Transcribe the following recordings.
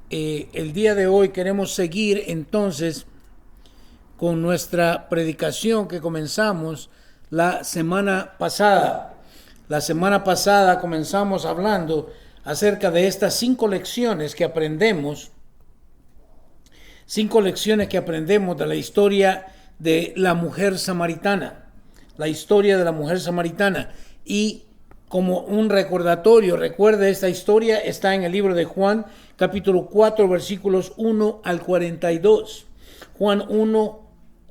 El día de hoy queremos seguir entonces con nuestra predicación que comenzamos la semana pasada. La semana pasada comenzamos hablando acerca de estas 5 lecciones que aprendemos, 5 lecciones que aprendemos de la historia de la mujer samaritana, la historia de la mujer samaritana. Y como un recordatorio, recuerde, esta historia está en el libro de Juan, capítulo 4, versículos 1 al 42. Juan 1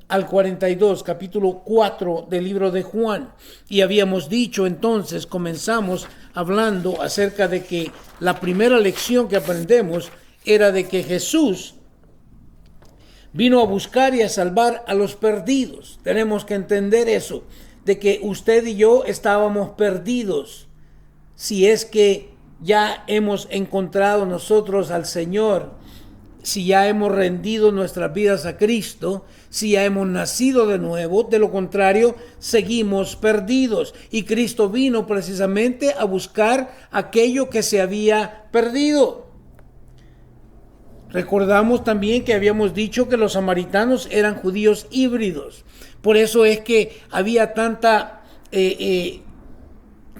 al 42, capítulo 4 del libro de Juan. Y habíamos dicho entonces, comenzamos hablando acerca de que la primera lección que aprendemos era de que Jesús vino a buscar y a salvar a los perdidos. Tenemos que entender eso, de que usted y yo estábamos perdidos. Si es que ya hemos encontrado nosotros al Señor, si ya hemos rendido nuestras vidas a Cristo, si ya hemos nacido de nuevo, de lo contrario, seguimos perdidos. Y Cristo vino precisamente a buscar aquello que se había perdido. Recordamos también que habíamos dicho que los samaritanos eran judíos híbridos. Por eso es que había tanta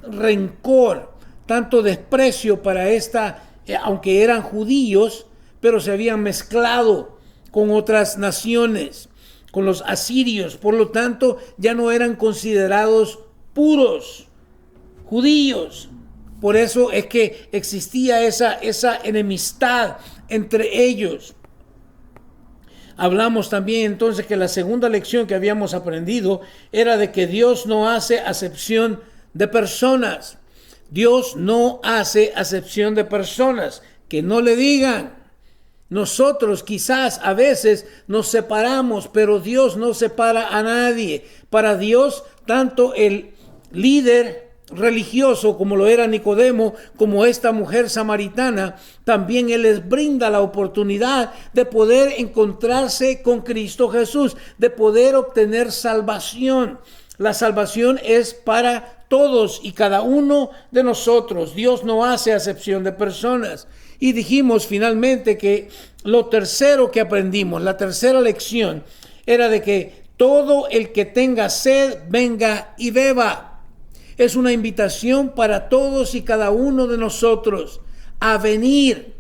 rencor, tanto desprecio para esta, aunque eran judíos, pero se habían mezclado con otras naciones, con los asirios. Por lo tanto, ya no eran considerados puros judíos. Por eso es que existía esa enemistad entre ellos. Hablamos también entonces que la segunda lección que habíamos aprendido era de que Dios no hace acepción de personas. Dios no hace acepción de personas. Que no le digan. Nosotros quizás a veces nos separamos, pero Dios no separa a nadie. Para Dios, tanto el líder religioso como lo era Nicodemo, como esta mujer samaritana, también Él les brinda la oportunidad de poder encontrarse con Cristo Jesús, de poder obtener salvación. La salvación es para todos y cada uno de nosotros. Dios no hace acepción de personas. Y dijimos finalmente que lo tercero que aprendimos, la tercera lección, era de que todo el que tenga sed, venga y beba. Es una invitación para todos y cada uno de nosotros a venir.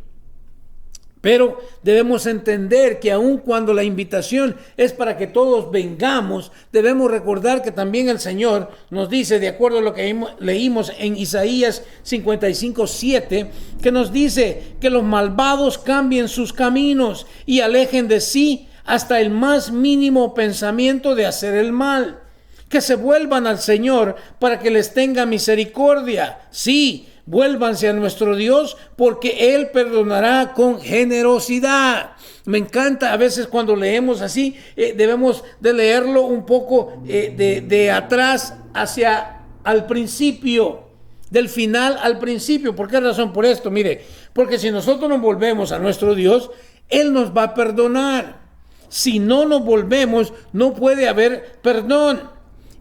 Pero debemos entender que aun cuando la invitación es para que todos vengamos, debemos recordar que también el Señor nos dice, de acuerdo a lo que leímos en Isaías 55:7, que nos dice que los malvados cambien sus caminos y alejen de sí hasta el más mínimo pensamiento de hacer el mal. Que se vuelvan al Señor para que les tenga misericordia. Sí, vuélvanse a nuestro Dios porque Él perdonará con generosidad. Me encanta a veces cuando leemos así, debemos de leerlo un poco de atrás hacia al principio, del final al principio. ¿Por qué razón? Por esto, mire, porque si nosotros nos volvemos a nuestro Dios, Él nos va a perdonar. Si no nos volvemos, no puede haber perdón.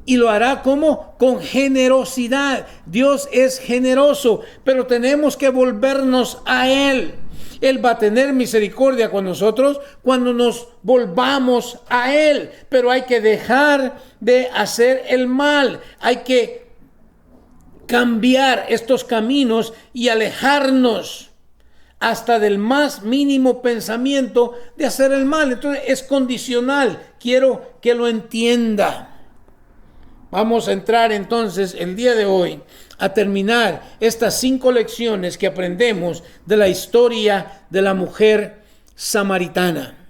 Y lo hará como con generosidad. Dios es generoso, pero tenemos que volvernos a Él. Él va a tener misericordia con nosotros cuando nos volvamos a Él. Pero hay que dejar de hacer el mal. Hay que cambiar estos caminos y alejarnos hasta del más mínimo pensamiento de hacer el mal. Entonces es condicional. Quiero que lo entienda. Vamos a entrar entonces el día de hoy a terminar estas 5 lecciones que aprendemos de la historia de la mujer samaritana.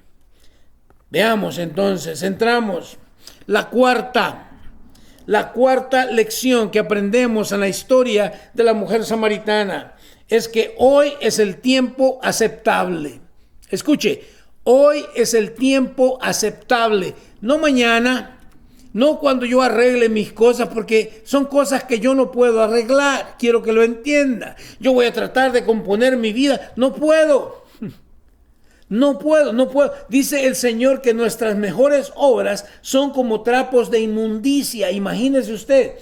Veamos entonces, entramos. La cuarta lección que aprendemos en la historia de la mujer samaritana es que hoy es el tiempo aceptable. Escuche, hoy es el tiempo aceptable, no mañana. No cuando yo arregle mis cosas, porque son cosas que yo no puedo arreglar. Quiero que lo entienda. Yo voy a tratar de componer mi vida. No puedo. No puedo. Dice el Señor que nuestras mejores obras son como trapos de inmundicia. Imagínese usted.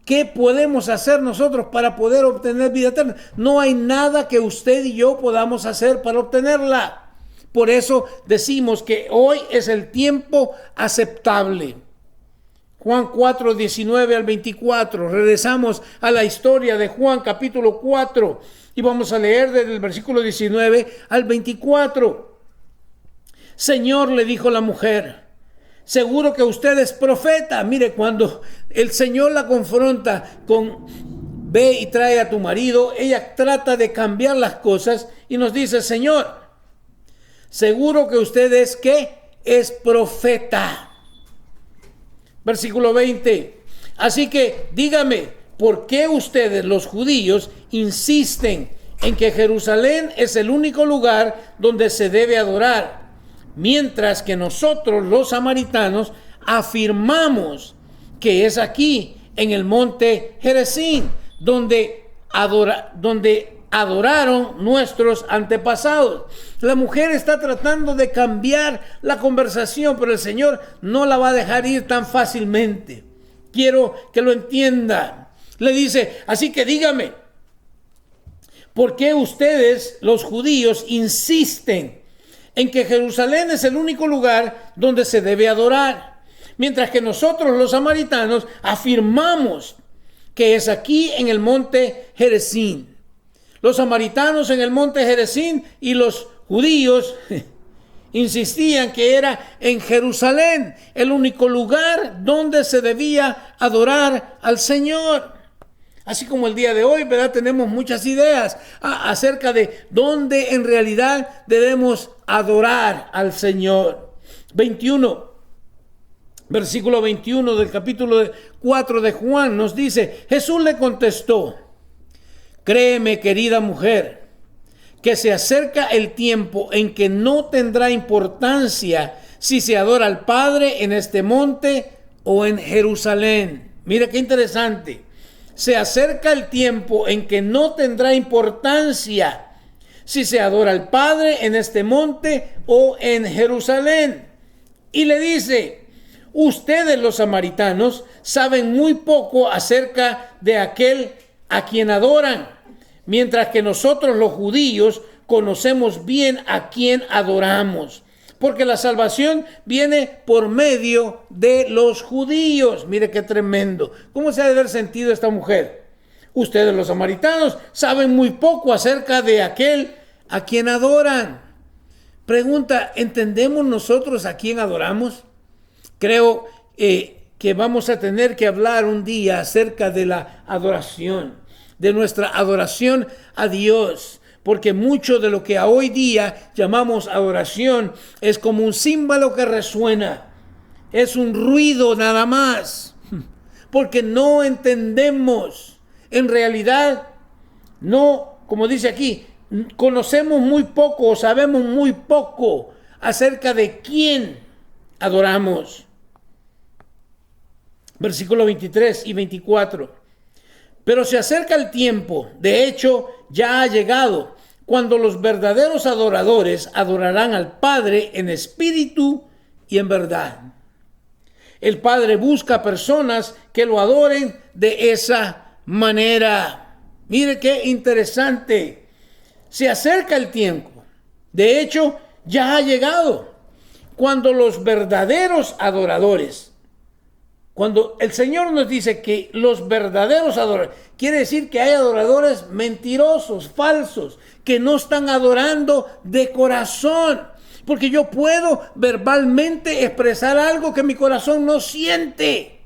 ¿Qué podemos hacer nosotros para poder obtener vida eterna? No hay nada que usted y yo podamos hacer para obtenerla. Por eso decimos que hoy es el tiempo aceptable. Juan 4, 19 al 24. Regresamos a la historia de Juan capítulo 4 y vamos a leer desde el versículo 19 al 24. Señor, le dijo la mujer, seguro que usted es profeta. Mire, cuando el Señor la confronta con ve y trae a tu marido, ella trata de cambiar las cosas y nos dice, Señor, seguro que usted es ¿qué? Es profeta. Versículo 20. Así que dígame, ¿por qué ustedes, los judíos, insisten en que Jerusalén es el único lugar donde se debe adorar? Mientras que nosotros, los samaritanos, afirmamos que es aquí, en el monte Gerizim, donde adoraron nuestros antepasados. La mujer está tratando de cambiar la conversación, pero el Señor no la va a dejar ir tan fácilmente. Quiero que lo entienda. Le dice, así que dígame, ¿por qué ustedes, los judíos, insisten en que Jerusalén es el único lugar donde se debe adorar? Mientras que nosotros, los samaritanos, afirmamos que es aquí en el monte Gerizim. Los samaritanos en el monte Gerizim y los judíos insistían que era en Jerusalén el único lugar donde se debía adorar al Señor. Así como el día de hoy, ¿verdad? Tenemos muchas ideas acerca de dónde en realidad debemos adorar al Señor. 21. Versículo 21 del capítulo 4 de Juan nos dice, Jesús le contestó, créeme, querida mujer, que se acerca el tiempo en que no tendrá importancia si se adora al Padre en este monte o en Jerusalén. Mira qué interesante. Se acerca el tiempo en que no tendrá importancia si se adora al Padre en este monte o en Jerusalén. Y le dice, ustedes los samaritanos saben muy poco acerca de aquel a quien adoran, mientras que nosotros los judíos conocemos bien a quien adoramos, porque la salvación viene por medio de los judíos. Mire qué tremendo. ¿Cómo se ha de haber sentido esta mujer? Ustedes los samaritanos saben muy poco acerca de aquel a quien adoran. Pregunta, ¿entendemos nosotros a quién adoramos? Creo que vamos a tener que hablar un día acerca de la adoración, de nuestra adoración a Dios, porque mucho de lo que hoy día llamamos adoración es como un címbalo que resuena, es un ruido nada más, porque no entendemos, en realidad no, como dice aquí, conocemos muy poco o sabemos muy poco acerca de quién adoramos. Versículos 23 y 24. Pero se acerca el tiempo, de hecho ya ha llegado, cuando los verdaderos adoradores adorarán al Padre en espíritu y en verdad. El Padre busca personas que lo adoren de esa manera. Mire qué interesante. Se acerca el tiempo, de hecho ya ha llegado, cuando los verdaderos adoradores, cuando el Señor nos dice que los verdaderos adoradores, quiere decir que hay adoradores mentirosos, falsos, que no están adorando de corazón. Porque yo puedo verbalmente expresar algo que mi corazón no siente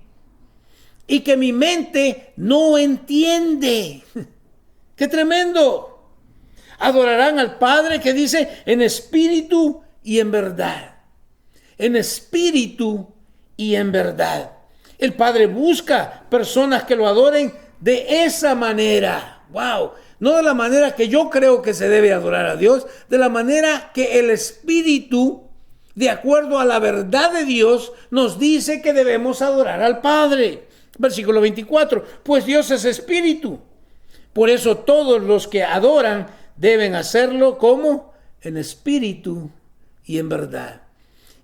y que mi mente no entiende. ¡Qué tremendo! Adorarán al Padre que dice en espíritu y en verdad. En espíritu y en verdad. El Padre busca personas que lo adoren de esa manera. ¡Wow! No de la manera que yo creo que se debe adorar a Dios, de la manera que el Espíritu, de acuerdo a la verdad de Dios, nos dice que debemos adorar al Padre. Versículo 24. Pues Dios es Espíritu. Por eso todos los que adoran deben hacerlo como en espíritu y en verdad.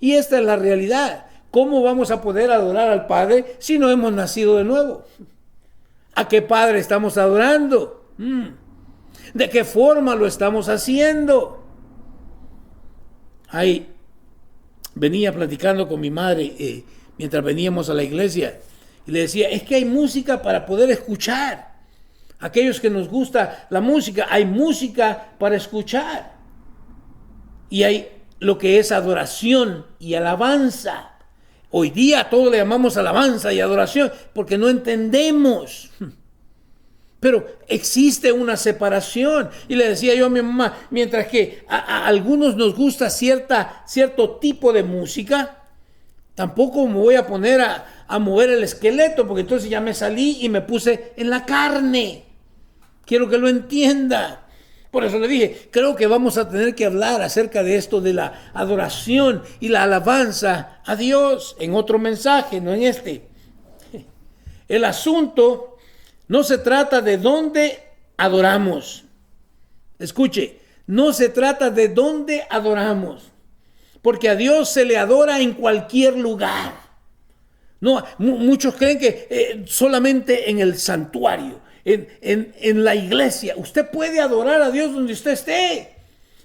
Y esta es la realidad. ¿Cómo vamos a poder adorar al Padre si no hemos nacido de nuevo? ¿A qué Padre estamos adorando? ¿De qué forma lo estamos haciendo? Ahí venía platicando con mi madre mientras veníamos a la iglesia y le decía, es que hay música para poder escuchar. Aquellos que nos gusta la música, hay música para escuchar. Y hay lo que es adoración y alabanza. Hoy día todo le llamamos alabanza y adoración porque no entendemos. Pero existe una separación. Y le decía yo a mi mamá, mientras que a algunos nos gusta cierto tipo de música, tampoco me voy a poner a mover el esqueleto, porque entonces ya me salí y me puse en la carne. Quiero que lo entienda. Por eso le dije, creo que vamos a tener que hablar acerca de esto de la adoración y la alabanza a Dios en otro mensaje, no en este. El asunto no se trata de dónde adoramos. Escuche, no se trata de dónde adoramos, porque a Dios se le adora en cualquier lugar. No, muchos creen que solamente en el santuario, en la iglesia. Usted puede adorar a Dios donde usted esté.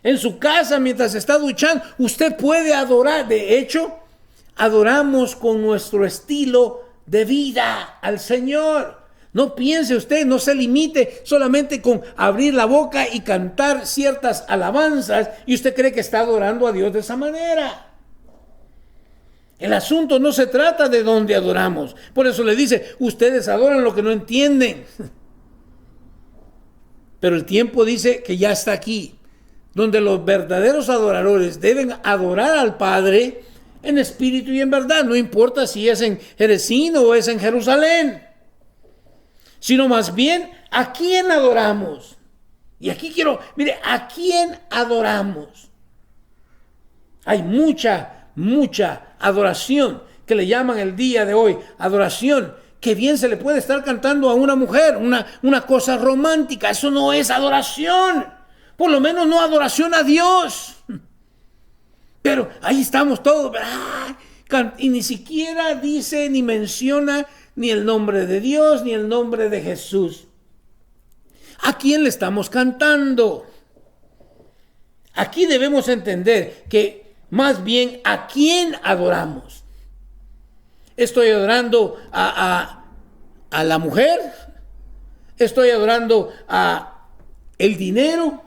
En su casa, mientras está duchando, usted puede adorar. De hecho, adoramos con nuestro estilo de vida al Señor. No piense usted, no se limite solamente con abrir la boca y cantar ciertas alabanzas y usted cree que está adorando a Dios de esa manera. El asunto no se trata de dónde adoramos. Por eso le dice, ustedes adoran lo que no entienden. Pero el tiempo dice que ya está aquí, donde los verdaderos adoradores deben adorar al Padre en espíritu y en verdad. No importa si es en Jerezín o es en Jerusalén, sino más bien a quién adoramos. Y aquí mire, ¿a quién adoramos? Hay mucha adoración que le llaman el día de hoy adoración, que bien se le puede estar cantando a una mujer, una cosa romántica. Eso no es adoración, por lo menos no adoración a Dios. Pero ahí estamos todos, y ni siquiera dice ni menciona ni el nombre de Dios ni el nombre de Jesús. ¿A quién le estamos cantando? Aquí debemos entender que más bien a quién adoramos. ¿Estoy adorando a la mujer? ¿Estoy adorando a el dinero?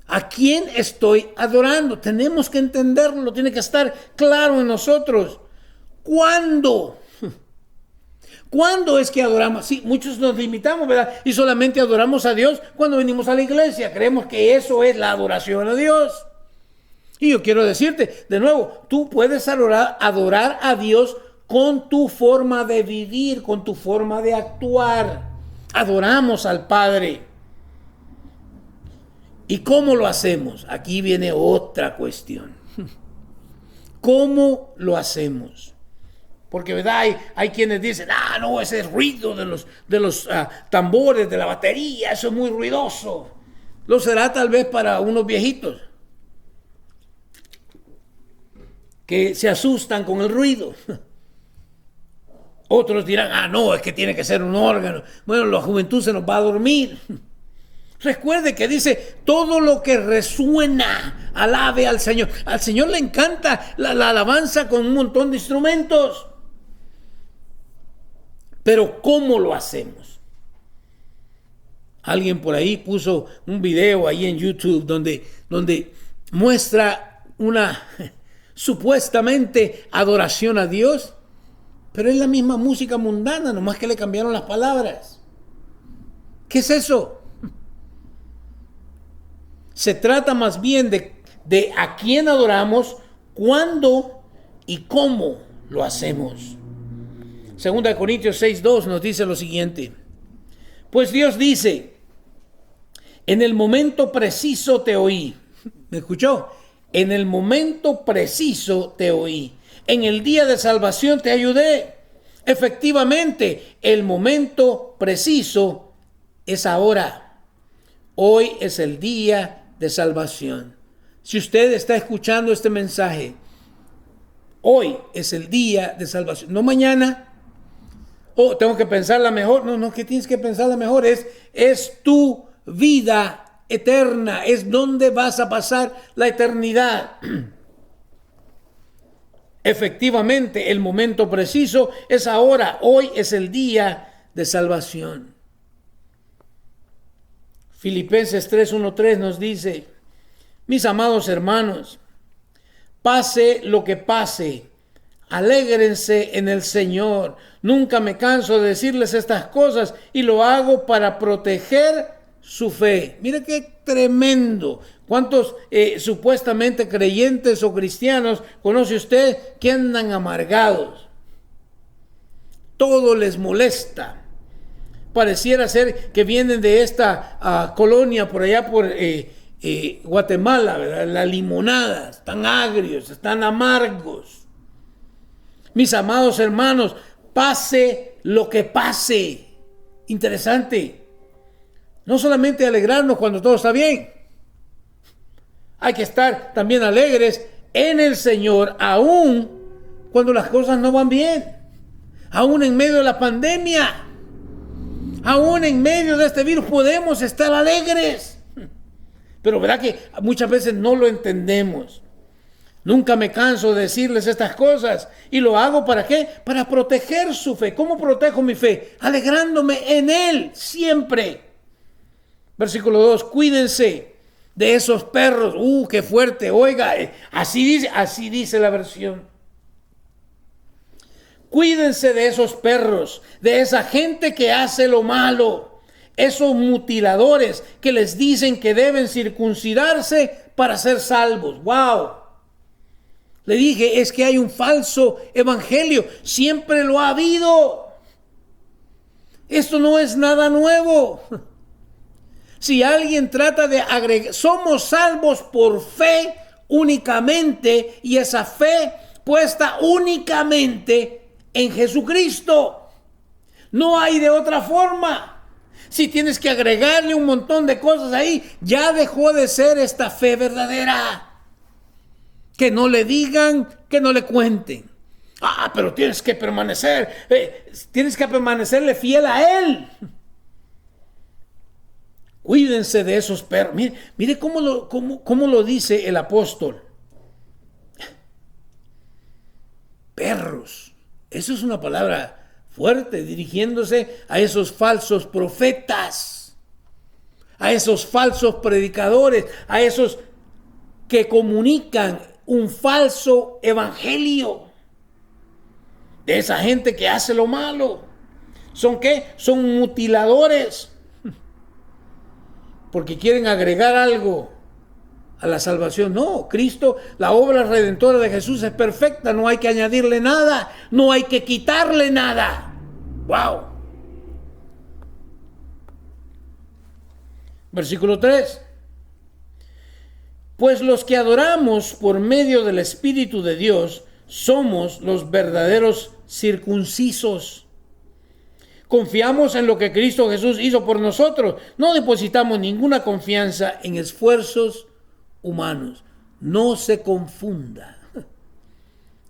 ¿A quién estoy adorando? Tenemos que entenderlo, tiene que estar claro en nosotros. ¿Cuándo? ¿Cuándo es que adoramos? Sí, muchos nos limitamos, ¿verdad? Y solamente adoramos a Dios cuando venimos a la iglesia. Creemos que eso es la adoración a Dios. Y yo quiero decirte, de nuevo, tú puedes adorar a Dios con tu forma de vivir, con tu forma de actuar. Adoramos al Padre. ¿Y cómo lo hacemos? Aquí viene otra cuestión. ¿Cómo lo hacemos? Porque, ¿verdad? Hay quienes dicen, no, ese ruido de los tambores, de la batería, eso es muy ruidoso. Lo será tal vez para unos viejitos que se asustan con el ruido. Otros dirán, no, es que tiene que ser un órgano. Bueno, la juventud se nos va a dormir. Recuerde que dice, todo lo que resuena, alabe al Señor. Al Señor le encanta la alabanza con un montón de instrumentos. Pero ¿cómo lo hacemos? Alguien por ahí puso un video ahí en YouTube donde muestra una supuestamente adoración a Dios, pero es la misma música mundana, nomás que le cambiaron las palabras. ¿Qué es eso? Se trata más bien de a quién adoramos, cuándo y cómo lo hacemos. 2 Corintios 6:2 nos dice lo siguiente. Pues Dios dice, en el momento preciso te oí. ¿Me escuchó? En el momento preciso te oí. En el día de salvación te ayudé. Efectivamente, el momento preciso es ahora. Hoy es el día de salvación. Si usted está escuchando este mensaje, hoy es el día de salvación. No mañana, Oh, tengo que pensarla mejor. No, que tienes que pensarla mejor. Es tu vida eterna. Es donde vas a pasar la eternidad. Efectivamente, el momento preciso es ahora. Hoy es el día de salvación. Filipenses 3:1-3 nos dice: mis amados hermanos, pase lo que pase, alégrense en el Señor. Nunca me canso de decirles estas cosas y lo hago para proteger su fe. Mire qué tremendo. ¿Cuántos supuestamente creyentes o cristianos conoce usted que andan amargados? Todo les molesta. Pareciera ser que vienen de esta colonia por allá por Guatemala, ¿verdad? La limonada. Están agrios, están amargos. Mis amados hermanos, pase lo que pase. Interesante. No solamente alegrarnos cuando todo está bien. Hay que estar también alegres en el Señor, aún cuando las cosas no van bien. Aún en medio de la pandemia. Aún en medio de este virus podemos estar alegres. Pero verdad que muchas veces no lo entendemos. Nunca me canso de decirles estas cosas. ¿Y lo hago para qué? Para proteger su fe. ¿Cómo protejo mi fe? Alegrándome en Él siempre. Versículo 2. Cuídense de esos perros. ¡Qué fuerte! Oiga, así dice la versión. Cuídense de esos perros, de esa gente que hace lo malo. Esos mutiladores que les dicen que deben circuncidarse para ser salvos. ¡Wow! Le dije, es que hay un falso evangelio. Siempre lo ha habido. Esto no es nada nuevo. Si alguien trata de agregar, somos salvos por fe únicamente, y esa fe puesta únicamente en Jesucristo. No hay de otra forma. Si tienes que agregarle un montón de cosas ahí, ya dejó de ser esta fe verdadera. Que no le digan, que no le cuenten. Pero tienes que permanecerle fiel a Él. Cuídense de esos perros. Mire cómo lo dice el apóstol. Perros. Eso es una palabra fuerte, dirigiéndose a esos falsos profetas, a esos falsos predicadores, a esos que comunican un falso evangelio, de esa gente que hace lo malo. ¿Son qué? Son mutiladores, porque quieren agregar algo a la salvación. No, Cristo, la obra redentora de Jesús es perfecta, no hay que añadirle nada, no hay que quitarle nada. ¡Wow! Versículo 3. Pues los que adoramos por medio del Espíritu de Dios somos los verdaderos circuncisos. Confiamos en lo que Cristo Jesús hizo por nosotros. No depositamos ninguna confianza en esfuerzos humanos. No se confunda.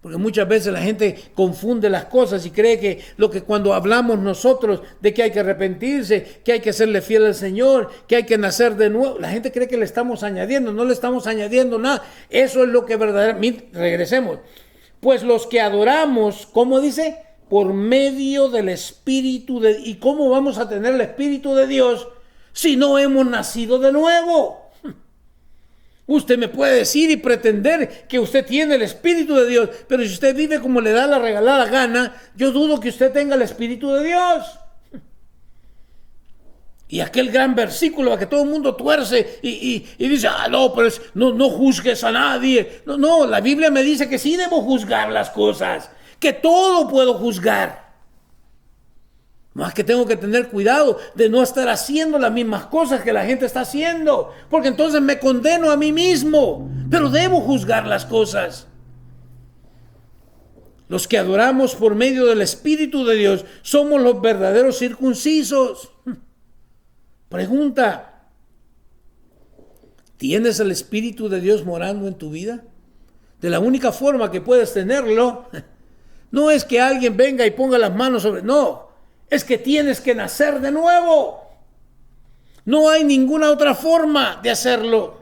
Porque muchas veces la gente confunde las cosas y cree que cuando hablamos nosotros de que hay que arrepentirse, que hay que serle fiel al Señor, que hay que nacer de nuevo, la gente cree que le estamos añadiendo. No le estamos añadiendo nada. Eso es lo que verdaderamente... Regresemos. Pues los que adoramos, ¿cómo dice? Por medio del Espíritu de... ¿Y cómo vamos a tener el Espíritu de Dios si no hemos nacido de nuevo? Usted me puede decir y pretender que usted tiene el Espíritu de Dios, pero si usted vive como le da la regalada gana, yo dudo que usted tenga el Espíritu de Dios. Y aquel gran versículo a que todo el mundo tuerce y dice, no, pero no juzgues a nadie. No, la Biblia me dice que sí debo juzgar las cosas, que todo puedo juzgar. Más que tengo que tener cuidado de no estar haciendo las mismas cosas que la gente está haciendo, porque entonces me condeno a mí mismo, pero debo juzgar las cosas. Los que adoramos por medio del Espíritu de Dios somos los verdaderos circuncisos. Pregunta: ¿tienes el Espíritu de Dios morando en tu vida? De la única forma que puedes tenerlo no es que alguien venga y ponga las manos sobre... No. es que tienes que nacer de nuevo. No hay ninguna otra forma de hacerlo.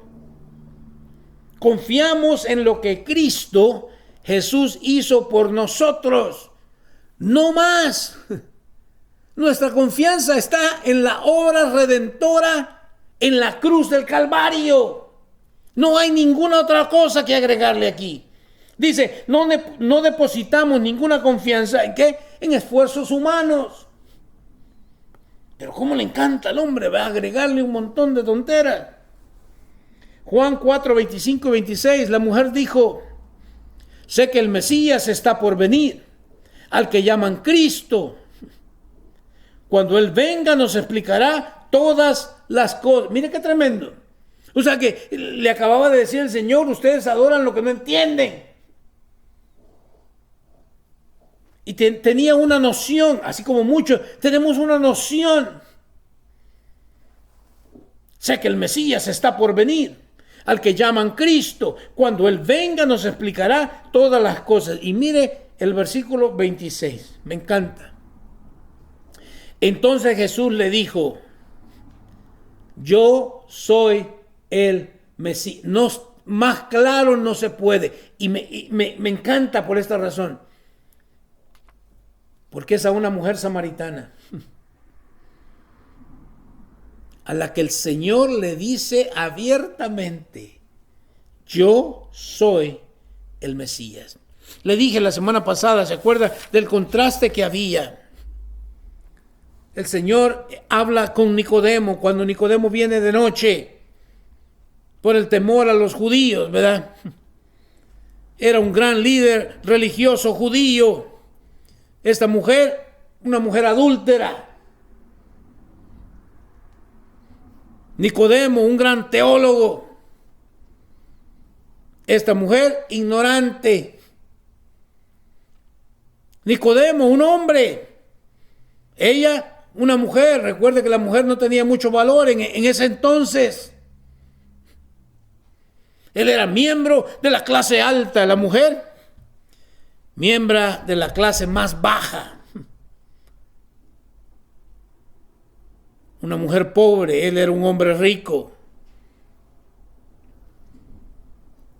Confiamos en lo que Cristo Jesús hizo por nosotros. No más. Nuestra confianza está en la obra redentora en la cruz del Calvario. No hay ninguna otra cosa que agregarle aquí. Dice, no depositamos ninguna confianza ¿en qué? En esfuerzos humanos. Pero cómo le encanta al hombre, va a agregarle un montón de tonteras. Juan 4, 25 y 26, la mujer dijo, sé que el Mesías está por venir, al que llaman Cristo. Cuando Él venga nos explicará todas las cosas. Mire qué tremendo. O sea que le acababa de decir el Señor, ustedes adoran lo que no entienden. Y tenía una noción, así como muchos, tenemos una noción. Sé que el Mesías está por venir, al que llaman Cristo. Cuando Él venga nos explicará todas las cosas. Y mire el versículo 26, me encanta. Entonces Jesús le dijo, yo soy el Mesías. No, más claro no se puede. Y me encanta por esta razón. Porque es a una mujer samaritana a la que el Señor le dice abiertamente, yo soy el Mesías. Le dije la semana pasada, ¿se acuerda del contraste que había? El Señor habla con Nicodemo cuando Nicodemo viene de noche por el temor a los judíos, ¿verdad? Era un gran líder religioso judío. Esta mujer, una mujer adúltera. Nicodemo, un gran teólogo. Esta mujer, ignorante. Nicodemo, un hombre. Ella, una mujer. Recuerde que la mujer no tenía mucho valor en ese entonces. Él era miembro de la clase alta. La mujer, miembro de la clase más baja. Una mujer pobre, él era un hombre rico.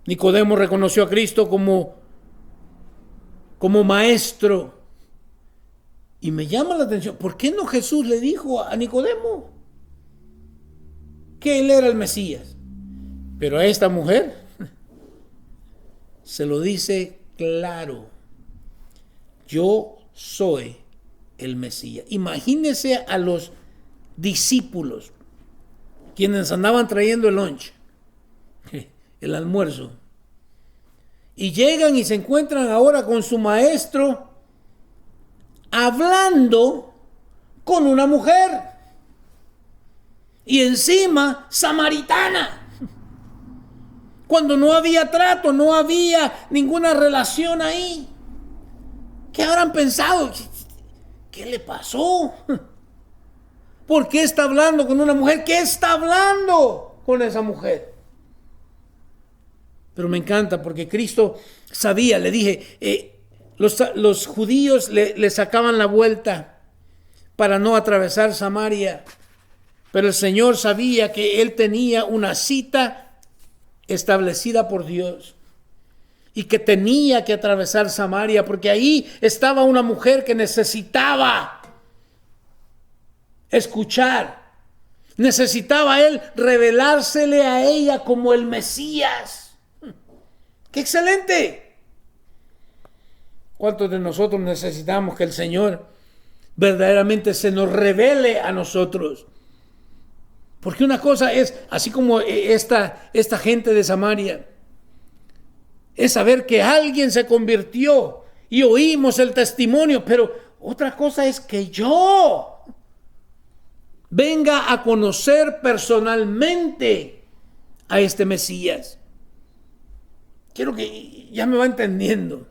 Nicodemo reconoció a Cristo como maestro. Y me llama la atención, ¿por qué no Jesús le dijo a Nicodemo que él era el Mesías? Pero a esta mujer se lo dice claro. Yo soy el Mesías. Imagínese a los discípulos, quienes andaban trayendo el lunch, el almuerzo, y llegan y se encuentran ahora con su maestro hablando con una mujer y encima samaritana, cuando no había trato, no había ninguna relación ahí. ¿Qué habrán pensado? ¿Qué le pasó? ¿Por qué está hablando con una mujer? ¿Qué está hablando con esa mujer? Pero me encanta porque Cristo sabía, le dije, los judíos le sacaban la vuelta para no atravesar Samaria. Pero el Señor sabía que Él tenía una cita establecida por Dios y que tenía que atravesar Samaria porque ahí estaba una mujer que necesitaba escuchar. Necesitaba Él revelársele a ella como el Mesías. ¡Qué excelente! ¿Cuántos de nosotros necesitamos que el Señor verdaderamente se nos revele a nosotros? Porque una cosa es, así como esta gente de Samaria, es saber que alguien se convirtió y oímos el testimonio, pero otra cosa es que yo venga a conocer personalmente a este Mesías. Quiero que ya me va entendiendo.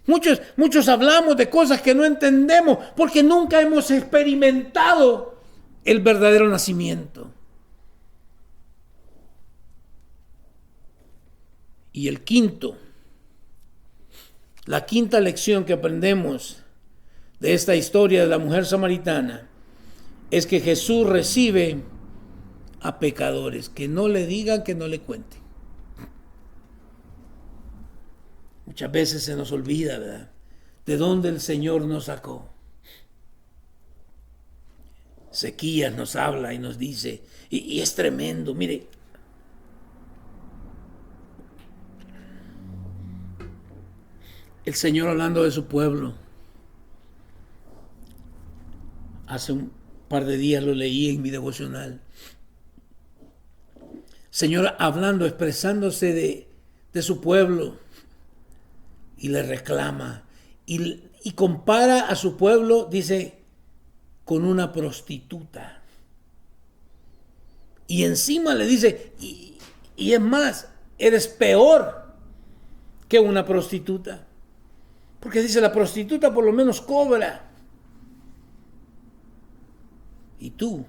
Muchos hablamos de cosas que no entendemos porque nunca hemos experimentado el verdadero nacimiento. Y la quinta lección que aprendemos de esta historia de la mujer samaritana es que Jesús recibe a pecadores, que no le digan, que no le cuenten. Muchas veces se nos olvida, ¿verdad?, de dónde el Señor nos sacó. Ezequías nos habla y nos dice, y es tremendo, mire, el Señor hablando de su pueblo. Hace un par de días lo leí en mi devocional. Señor hablando, expresándose de su pueblo, y le reclama y compara a su pueblo, dice, con una prostituta. Y encima le dice, y es más, eres peor que una prostituta. Porque dice, la prostituta por lo menos cobra. Y tú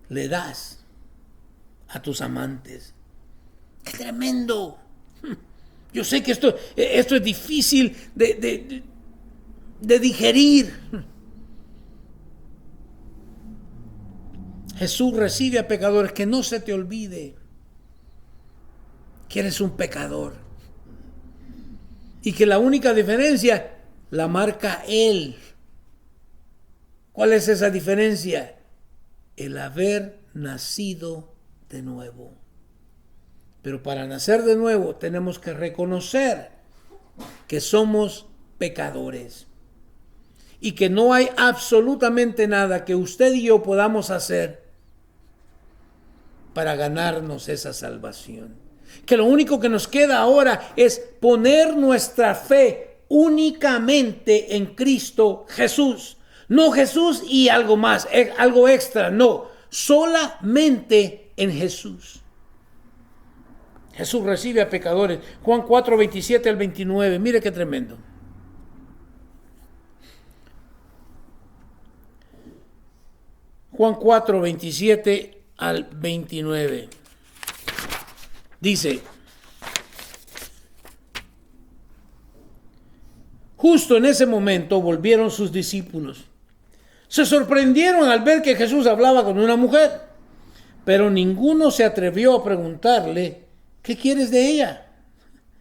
le das a tus amantes. ¡Qué tremendo! Yo sé que esto es difícil de digerir. Jesús recibe a pecadores, que no se te olvide que eres un pecador. Y que la única diferencia la marca Él. ¿Cuál es esa diferencia? El haber nacido de nuevo. Pero para nacer de nuevo tenemos que reconocer que somos pecadores y que no hay absolutamente nada que usted y yo podamos hacer para ganarnos esa salvación. Que lo único que nos queda ahora es poner nuestra fe únicamente en Cristo Jesús. No Jesús y algo más, algo extra, no, solamente en Jesús. Jesús recibe a pecadores. Juan 4, 27 al 29. Mire qué tremendo. Juan 4, 27 al 29. Dice, justo en ese momento volvieron sus discípulos. Se sorprendieron al ver que Jesús hablaba con una mujer, pero ninguno se atrevió a preguntarle, ¿qué quieres de ella?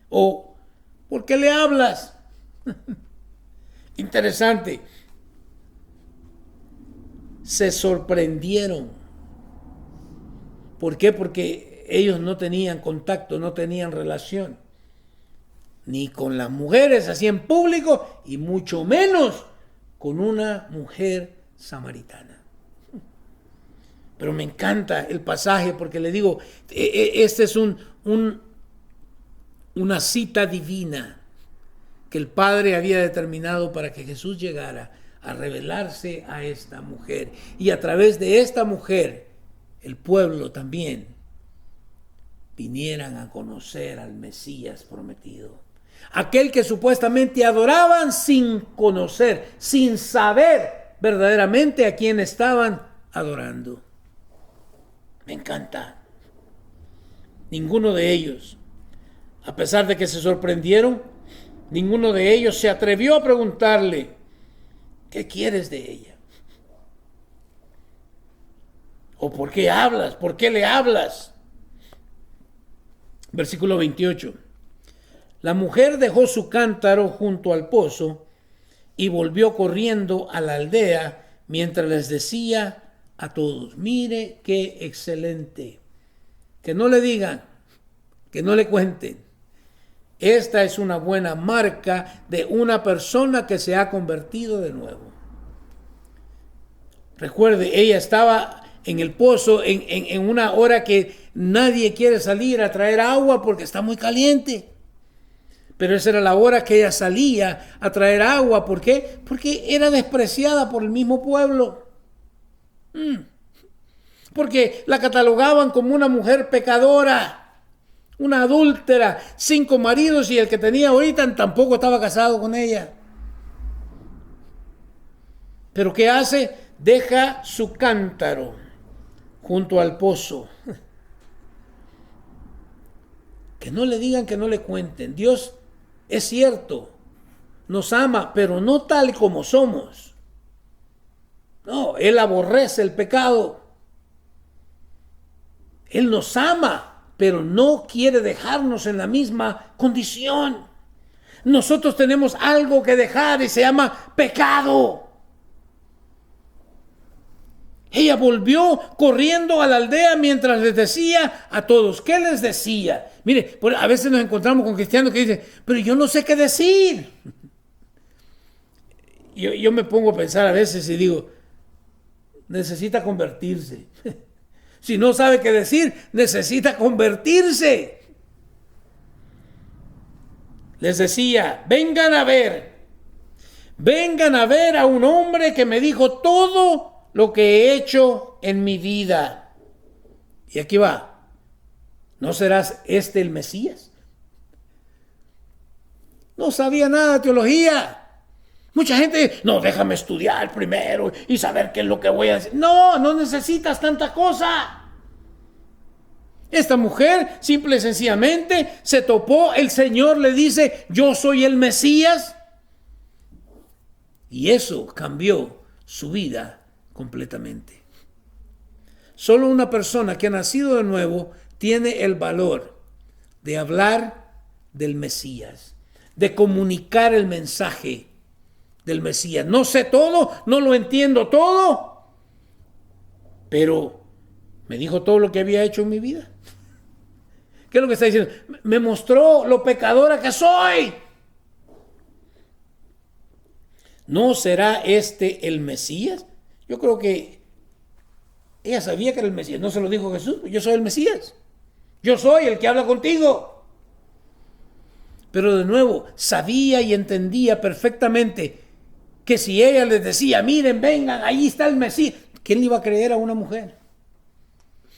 O, ¿por qué le hablas? Interesante. Se sorprendieron. ¿Por qué? Porque ellos no tenían contacto, no tenían relación. Ni con las mujeres así en público, y mucho menos con una mujer samaritana. Pero me encanta el pasaje porque le digo, este es una cita divina que el Padre había determinado para que Jesús llegara a revelarse a esta mujer. Y a través de esta mujer, el pueblo también vinieran a conocer al Mesías prometido. Aquel que supuestamente adoraban sin conocer, sin saber verdaderamente a quién estaban adorando. Me encanta. Ninguno de ellos, a pesar de que se sorprendieron, ninguno de ellos se atrevió a preguntarle, ¿qué quieres de ella? ¿O por qué hablas? ¿Por qué le hablas? Versículo 28. La mujer dejó su cántaro junto al pozo y volvió corriendo a la aldea mientras les decía a todos, mire qué excelente. Que no le digan, que no le cuenten. Esta es una buena marca de una persona que se ha convertido de nuevo. Recuerde, ella estaba en el pozo en una hora que nadie quiere salir a traer agua porque está muy caliente. Pero esa era la hora que ella salía a traer agua. ¿Por qué? Porque era despreciada por el mismo pueblo. Porque la catalogaban como una mujer pecadora, una adúltera, 5 maridos y el que tenía ahorita tampoco estaba casado con ella. Pero ¿qué hace? Deja su cántaro junto al pozo. Que no le digan, que no le cuenten. Dios, es cierto, nos ama, pero no tal como somos. No, Él aborrece el pecado. Él nos ama, pero no quiere dejarnos en la misma condición. Nosotros tenemos algo que dejar y se llama pecado. Ella volvió corriendo a la aldea mientras les decía a todos. ¿Qué les decía? Mire, a veces nos encontramos con cristianos que dicen, pero yo no sé qué decir. Yo me pongo a pensar a veces y digo, necesita convertirse. Si no sabe qué decir, necesita convertirse. Les decía, vengan a ver a un hombre que me dijo todo lo que he hecho en mi vida. Y aquí va, ¿no serás este el Mesías? No sabía nada de teología. Mucha gente, no, déjame estudiar primero y saber qué es lo que voy a decir. No, no necesitas tanta cosa. Esta mujer, simple y sencillamente, se topó, el Señor le dice, yo soy el Mesías. Y eso cambió su vida completamente. Solo una persona que ha nacido de nuevo tiene el valor de hablar del Mesías, de comunicar el mensaje del Mesías. No sé todo, no lo entiendo todo, pero me dijo todo lo que había hecho en mi vida. ¿Qué es lo que está diciendo? Me mostró lo pecadora que soy. ¿No será este el Mesías? Yo creo que ella sabía que era el Mesías. No se lo dijo Jesús. Yo soy el Mesías. Yo soy el que habla contigo. Pero de nuevo, sabía y entendía perfectamente que si ella les decía, miren, vengan, ahí está el Mesías, ¿quién le iba a creer a una mujer?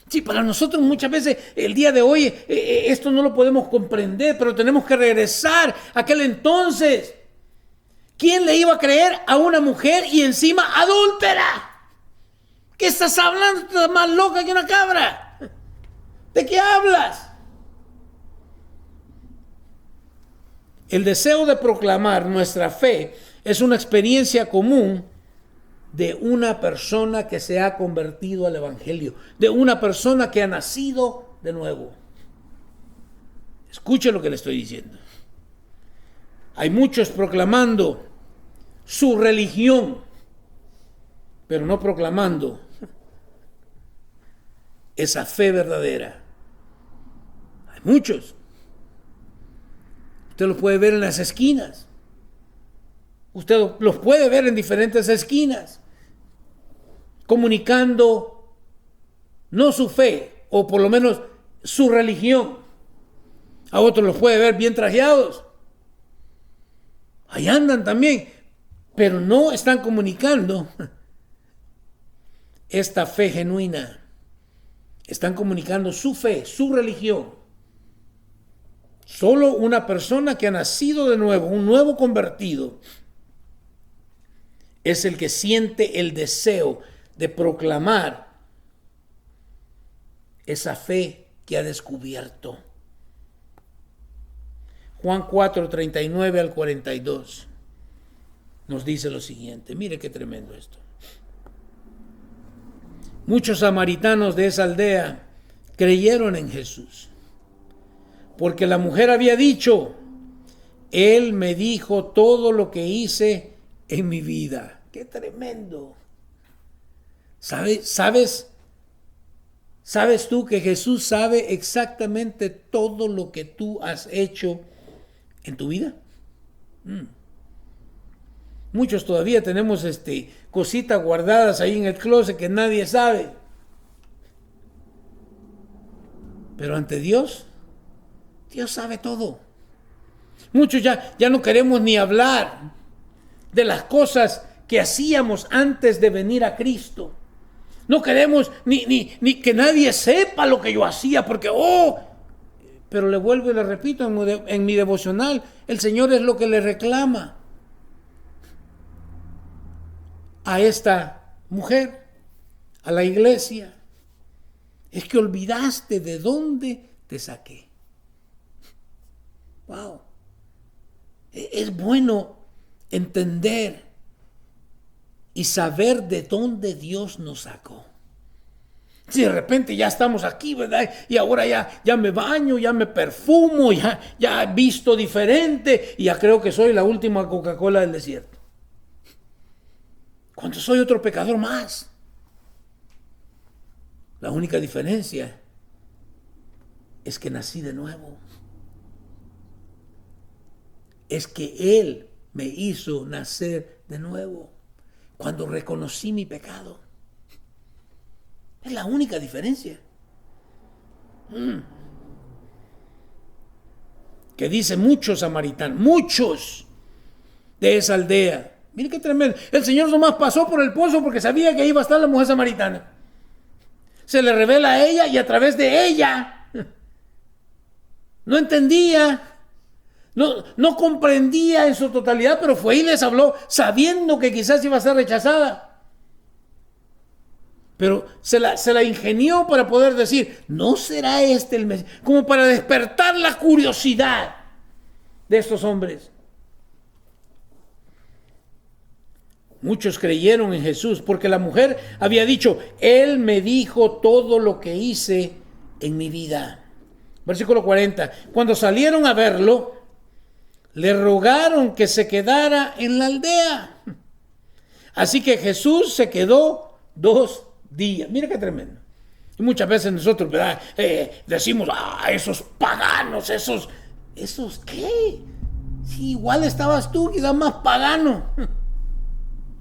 Sí, para nosotros muchas veces el día de hoy esto no lo podemos comprender, pero tenemos que regresar a aquel entonces. ¿Quién le iba a creer a una mujer y encima adúltera? ¿Qué estás hablando? Estás más loca que una cabra. ¿De qué hablas? El deseo de proclamar nuestra fe es una experiencia común de una persona que se ha convertido al Evangelio, de una persona que ha nacido de nuevo. Escuche lo que le estoy diciendo. Hay muchos proclamando su religión, pero no proclamando esa fe verdadera. Hay muchos. Usted los puede ver en las esquinas. Usted los puede ver en diferentes esquinas, comunicando no su fe, o por lo menos su religión. A otros los puede ver bien trajeados. Ahí andan también, pero no están comunicando esta fe genuina. Están comunicando su fe, su religión. Solo una persona que ha nacido de nuevo, un nuevo convertido, es el que siente el deseo de proclamar esa fe que ha descubierto. Juan 4, 39 al 42 nos dice lo siguiente. Mire qué tremendo esto. Muchos samaritanos de esa aldea creyeron en Jesús, porque la mujer había dicho, Él me dijo todo lo que hice en mi vida. ¡Qué tremendo! ¿Sabes tú que Jesús sabe exactamente todo lo que tú has hecho en tu vida? Muchos todavía tenemos cositas guardadas ahí en el closet que nadie sabe. Pero ante Dios, Dios sabe todo. Muchos ya no queremos ni hablar de las cosas que hacíamos antes de venir a Cristo. No queremos ni que nadie sepa lo que yo hacía, porque, pero le vuelvo y le repito en mi devocional, el Señor es lo que le reclama a esta mujer, a la iglesia. Es que olvidaste de dónde te saqué. Wow. Es bueno entender y saber de dónde Dios nos sacó. Si de repente ya estamos aquí, ¿verdad? Y ahora ya me baño, ya me perfumo, ya visto diferente y ya creo que soy la última Coca-Cola del desierto. Cuando soy otro pecador más. La única diferencia es que nací de nuevo. Es que Él me hizo nacer de nuevo cuando reconocí mi pecado. Es la única diferencia. Que dice muchos samaritanos, muchos de esa aldea. Mire qué tremendo. El Señor nomás pasó por el pozo porque sabía que iba a estar la mujer samaritana. Se le revela a ella y a través de ella no entendía, no comprendía en su totalidad, pero fue y les habló sabiendo que quizás iba a ser rechazada. Pero se la ingenió para poder decir, ¿no será este el Mesías? Como para despertar la curiosidad de estos hombres. Muchos creyeron en Jesús porque la mujer había dicho, Él me dijo todo lo que hice en mi vida. Versículo 40. Cuando salieron a verlo, le rogaron que se quedara en la aldea. Así que Jesús se quedó 2 días. Mira qué tremendo. Y muchas veces nosotros, ¿verdad? Decimos, esos paganos, esos ¿qué? Si igual estabas tú, quizás más pagano,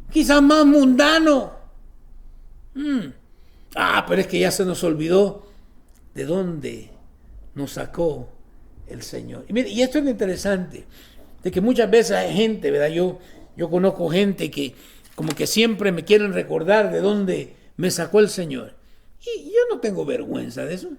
quizás más mundano. Pero es que ya se nos olvidó de dónde nos sacó el Señor. Y mire, y esto es lo interesante, de que muchas veces hay gente, ¿verdad? Yo conozco gente que como que siempre me quieren recordar de dónde me sacó el Señor. Y yo no tengo vergüenza de eso.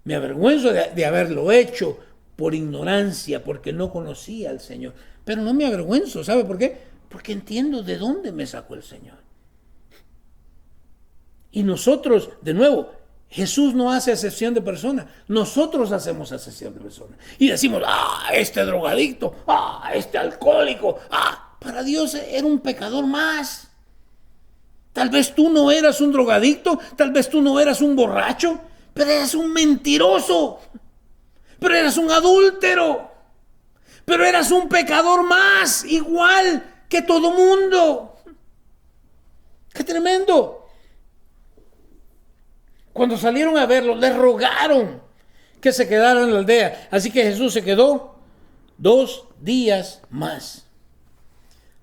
Me avergüenzo de haberlo hecho por ignorancia, porque no conocía al Señor. Pero no me avergüenzo, ¿sabe por qué? Porque entiendo de dónde me sacó el Señor. Y nosotros, de nuevo, Jesús no hace acepción de personas. Nosotros hacemos acepción de personas. Y decimos, este drogadicto, este alcohólico, para Dios era un pecador más. Tal vez tú no eras un drogadicto, tal vez tú no eras un borracho, pero eras un mentiroso, pero eras un adúltero, pero eras un pecador más, igual que todo mundo. ¡Qué tremendo! Cuando salieron a verlo, le rogaron que se quedara en la aldea. Así que Jesús se quedó 2 días más.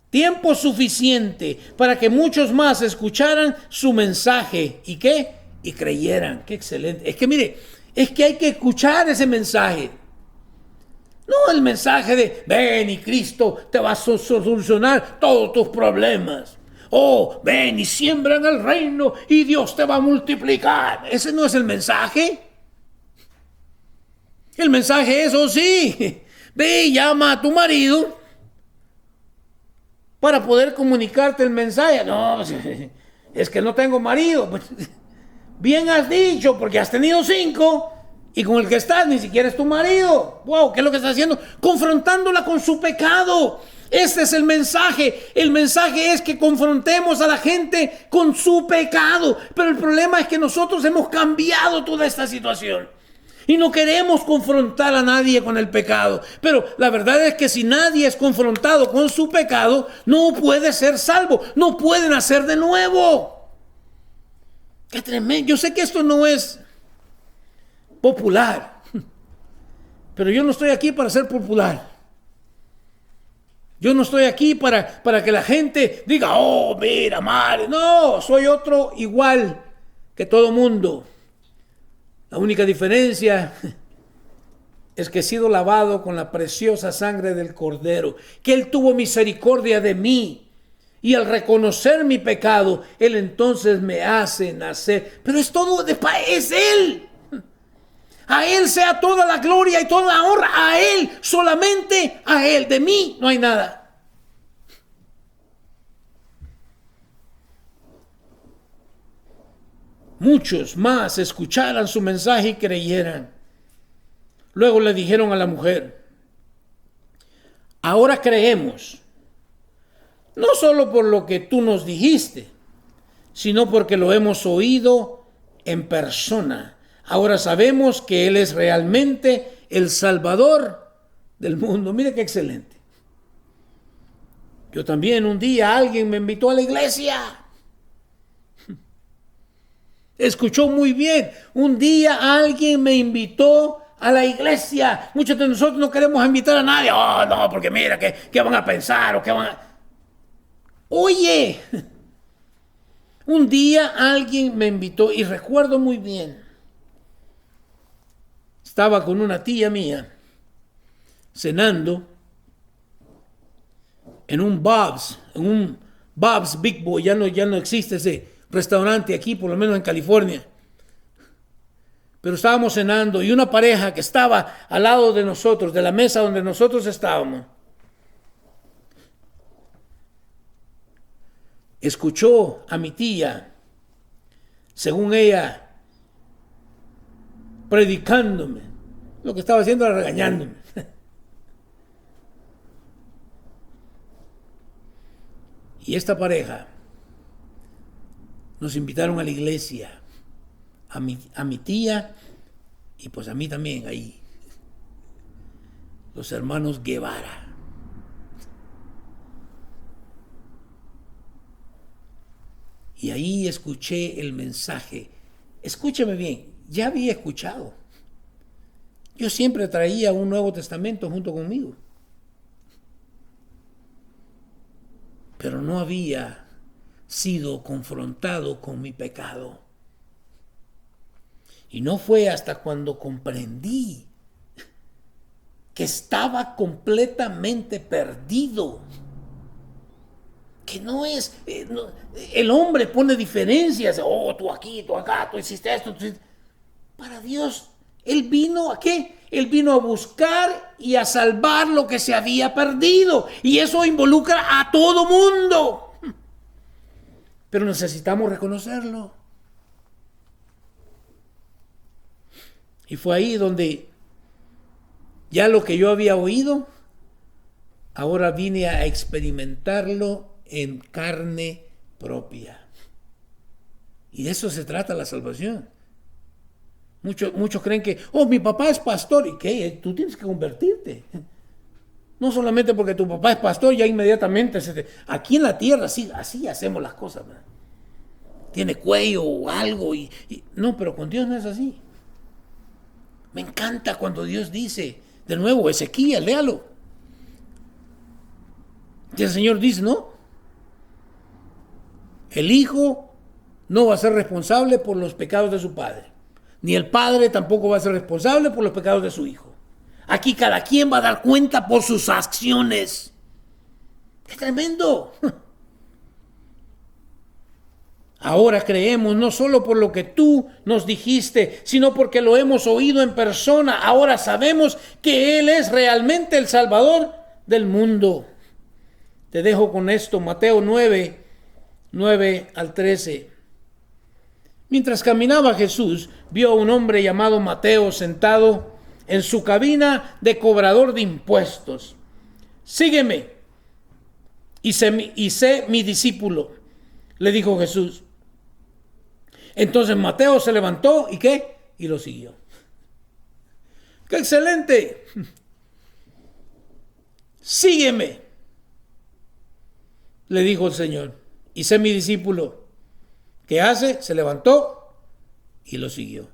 Tiempo suficiente para que muchos más escucharan su mensaje. ¿Y qué? Y creyeran. ¡Qué excelente! Es que mire, es que hay que escuchar ese mensaje. No el mensaje de, ven y Cristo te va a solucionar todos tus problemas. Ven y siembra en el reino y Dios te va a multiplicar. Ese no es el mensaje. El mensaje es, sí, ve y llama a tu marido para poder comunicarte el mensaje. No, es que no tengo marido. Bien has dicho, porque has tenido 5 y con el que estás ni siquiera es tu marido. Wow, ¿qué es lo que estás haciendo? Confrontándola con su pecado. Este es el mensaje. El mensaje es que confrontemos a la gente con su pecado. Pero el problema es que nosotros hemos cambiado toda esta situación. Y no queremos confrontar a nadie con el pecado. Pero la verdad es que si nadie es confrontado con su pecado, no puede ser salvo. No puede nacer de nuevo. ¡Qué tremendo! Yo sé que esto no es popular. Pero yo no estoy aquí para ser popular. Yo no estoy aquí para que la gente diga, mira, madre. No, soy otro igual que todo mundo. La única diferencia es que he sido lavado con la preciosa sangre del Cordero, que Él tuvo misericordia de mí. Y al reconocer mi pecado, Él entonces me hace nacer. Pero es todo, es Él. A Él sea toda la gloria y toda la honra. A Él, solamente a Él. De mí no hay nada. Muchos más escucharan su mensaje y creyeran. Luego le dijeron a la mujer, Ahora creemos, no solo por lo que tú nos dijiste, sino porque lo hemos oído en persona. Ahora sabemos que Él es realmente el Salvador del mundo. Mire qué excelente. Yo también un día alguien me invitó a la iglesia. Escuchó muy bien. Un día alguien me invitó a la iglesia. Muchos de nosotros no queremos invitar a nadie. Oh, no, porque mira, ¿qué van a pensar? ¿O qué van a... Oye, un día alguien me invitó y recuerdo muy bien. Estaba con una tía mía cenando en un Bob's Big Boy. Ya no existe ese restaurante aquí, por lo menos en California. Pero estábamos cenando y una pareja que estaba al lado de nosotros, de la mesa donde nosotros estábamos, escuchó a mi tía, según ella, predicándome. Lo que estaba haciendo era regañándome. Y esta pareja nos invitaron a la iglesia, a mi tía y pues a mí también ahí. Los hermanos Guevara. Y ahí escuché el mensaje. Escúcheme bien, ya había escuchado. Yo siempre traía un Nuevo Testamento junto conmigo. Pero no había sido confrontado con mi pecado. Y no fue hasta cuando comprendí que estaba completamente perdido. Que no es... el hombre pone diferencias. Oh, tú aquí, tú acá, tú hiciste esto. Para Dios, Él vino ¿a qué? Él vino a buscar y a salvar lo que se había perdido. Y eso involucra a todo mundo. Pero necesitamos reconocerlo. Y fue ahí donde ya lo que yo había oído, ahora vine a experimentarlo en carne propia. Y de eso se trata la salvación. Muchos creen que, oh, mi papá es pastor. ¿Y qué? Tú tienes que convertirte. No solamente porque tu papá es pastor, ya inmediatamente aquí en la tierra así hacemos las cosas, ¿verdad? Tiene cuello o algo. No, pero con Dios no es así. Me encanta cuando Dios dice, de nuevo, Ezequiel, léalo. Y el Señor dice, no. El hijo no va a ser responsable por los pecados de su padre. Ni el padre tampoco va a ser responsable por los pecados de su hijo. Aquí cada quien va a dar cuenta por sus acciones. ¡Qué tremendo! Ahora creemos no solo por lo que tú nos dijiste, sino porque lo hemos oído en persona. Ahora sabemos que Él es realmente el Salvador del mundo. Te dejo con esto, Mateo 9 al 13. Mientras caminaba Jesús, vio a un hombre llamado Mateo sentado en su cabina de cobrador de impuestos. Sígueme y sé mi discípulo, le dijo Jesús. Entonces Mateo se levantó y ¿qué? Y lo siguió. ¡Qué excelente! Sígueme, le dijo el Señor, y sé mi discípulo. ¿Qué hace? Se levantó y lo siguió.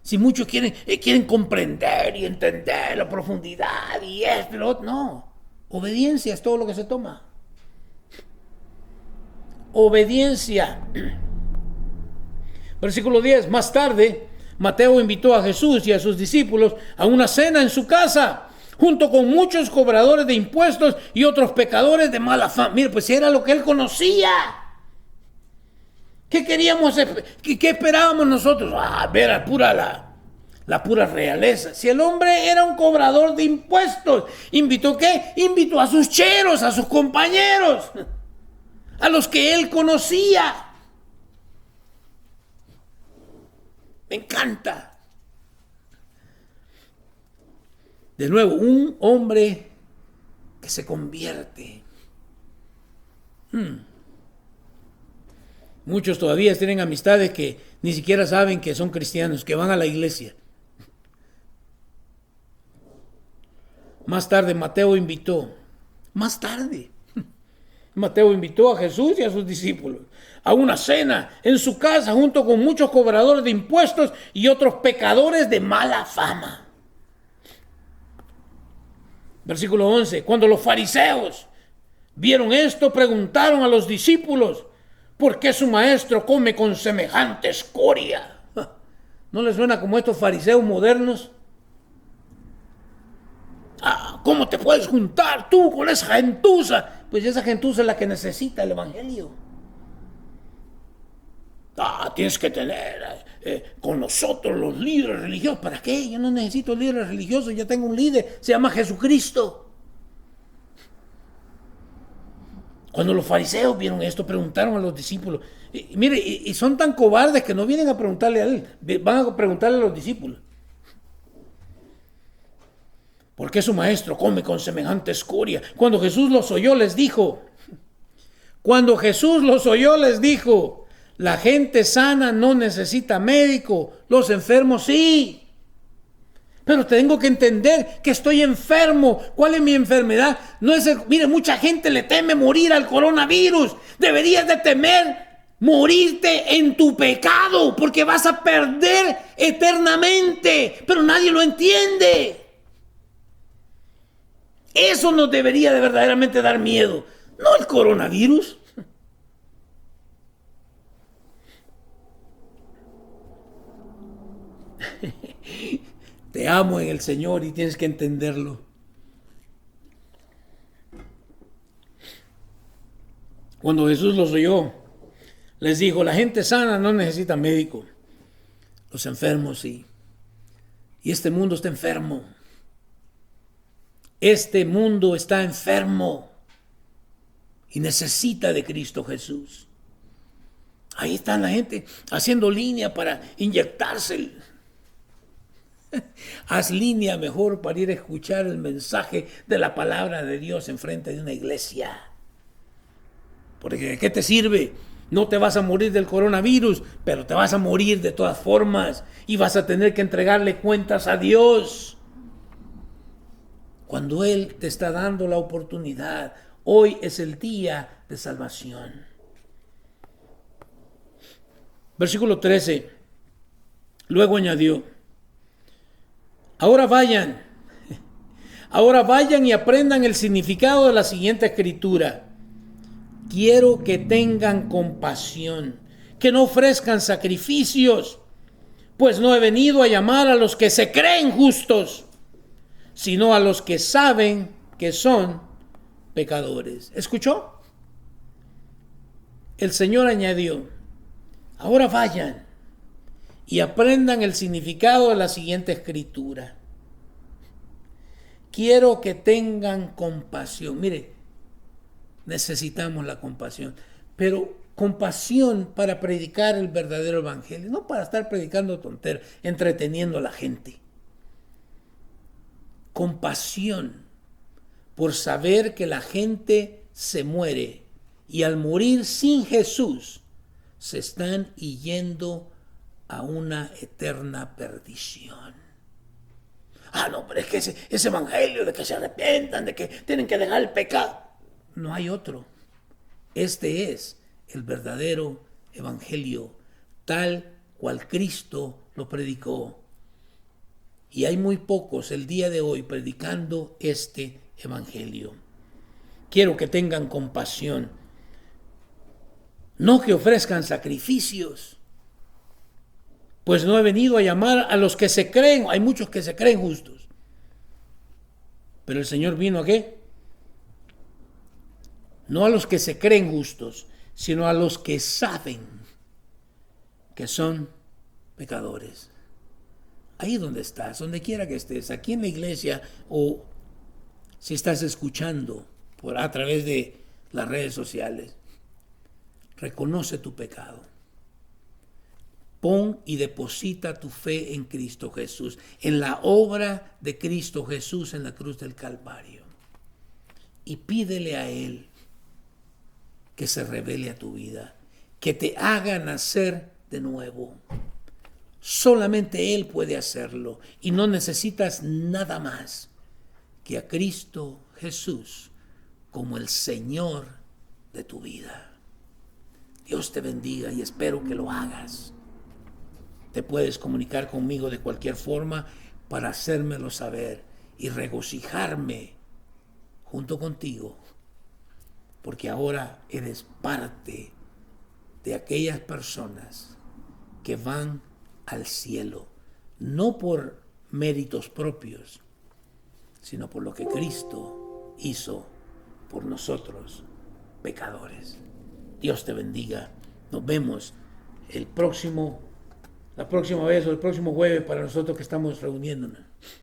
Si muchos quieren comprender y entender la profundidad y esto y lo otro, no. Obediencia es todo lo que se toma. Obediencia. Versículo 10. Más tarde, Mateo invitó a Jesús y a sus discípulos a una cena en su casa, junto con muchos cobradores de impuestos y otros pecadores de mala fama. Mire, pues era lo que él conocía. ¿Qué queríamos? ¿Qué esperábamos nosotros? Ver a la pura realeza. Si el hombre era un cobrador de impuestos, ¿invitó qué? Invitó a sus cheros, a sus compañeros, a los que él conocía. Me encanta. De nuevo, un hombre que se convierte. Muchos todavía tienen amistades que ni siquiera saben que son cristianos, que van a la iglesia. Más tarde Mateo invitó a Jesús y a sus discípulos a una cena en su casa junto con muchos cobradores de impuestos y otros pecadores de mala fama. Versículo 11. Cuando los fariseos vieron esto, preguntaron a los discípulos: ¿por qué su maestro come con semejante escoria? ¿No les suena como estos fariseos modernos? ¿Cómo te puedes juntar tú con esa gentuza? Pues esa gentuza es la que necesita el evangelio. Tienes que tener con nosotros los líderes religiosos. ¿Para qué? Yo no necesito líderes religiosos, ya tengo un líder, se llama Jesucristo. Cuando los fariseos vieron esto, preguntaron a los discípulos. Y son tan cobardes que no vienen a preguntarle a él, van a preguntarle a los discípulos: ¿por qué su maestro come con semejante escoria? Cuando Jesús los oyó, les dijo, la gente sana no necesita médico, los enfermos sí. Pero tengo que entender que estoy enfermo. ¿Cuál es mi enfermedad? Mire, mucha gente le teme morir al coronavirus. Deberías de temer morirte en tu pecado, porque vas a perder eternamente. Pero nadie lo entiende. Eso nos debería de verdaderamente dar miedo, no el coronavirus. Te amo en el Señor y tienes que entenderlo. Cuando Jesús los oyó, les dijo: la gente sana no necesita médico, los enfermos sí. Y este mundo está enfermo. Este mundo está enfermo y necesita de Cristo Jesús. Ahí está la gente haciendo línea para inyectarse. Haz línea mejor para ir a escuchar el mensaje de la palabra de Dios en frente de una iglesia. Porque ¿de qué te sirve? No te vas a morir del coronavirus, pero te vas a morir de todas formas y vas a tener que entregarle cuentas a Dios. Cuando Él te está dando la oportunidad, hoy es el día de salvación. Versículo 13. Luego añadió: Ahora vayan y aprendan el significado de la siguiente escritura. Quiero que tengan compasión, que no ofrezcan sacrificios, pues no he venido a llamar a los que se creen justos, sino a los que saben que son pecadores. ¿Escuchó? El Señor añadió: ahora vayan y aprendan el significado de la siguiente escritura. Quiero que tengan compasión. Mire, necesitamos la compasión, pero compasión para predicar el verdadero evangelio, no para estar predicando tonteras, entreteniendo a la gente. Compasión por saber que la gente se muere y al morir sin Jesús se están yendo a una eterna perdición. No, pero es que ese evangelio de que se arrepientan, de que tienen que dejar el pecado. No hay otro. Este es el verdadero evangelio, tal cual Cristo lo predicó. Y hay muy pocos el día de hoy predicando este evangelio. Quiero que tengan compasión, no que ofrezcan sacrificios, pues no he venido a llamar a los que se creen. Hay muchos que se creen justos, pero el Señor vino ¿a qué? No a los que se creen justos, sino a los que saben que son pecadores. Ahí donde estás, donde quiera que estés, aquí en la iglesia o si estás escuchando a través de las redes sociales, reconoce tu pecado. Pon y deposita tu fe en Cristo Jesús, en la obra de Cristo Jesús en la cruz del Calvario. y pídele a Él que se revele a tu vida, que te haga nacer de nuevo. Solamente Él puede hacerlo y no necesitas nada más que a Cristo Jesús como el Señor de tu vida. Dios te bendiga y espero que lo hagas. Te puedes comunicar conmigo de cualquier forma para hacérmelo saber y regocijarme junto contigo, porque ahora eres parte de aquellas personas que van al cielo, no por méritos propios, sino por lo que Cristo hizo por nosotros, pecadores. Dios te bendiga. Nos vemos la próxima vez o el próximo jueves para nosotros que estamos reuniéndonos.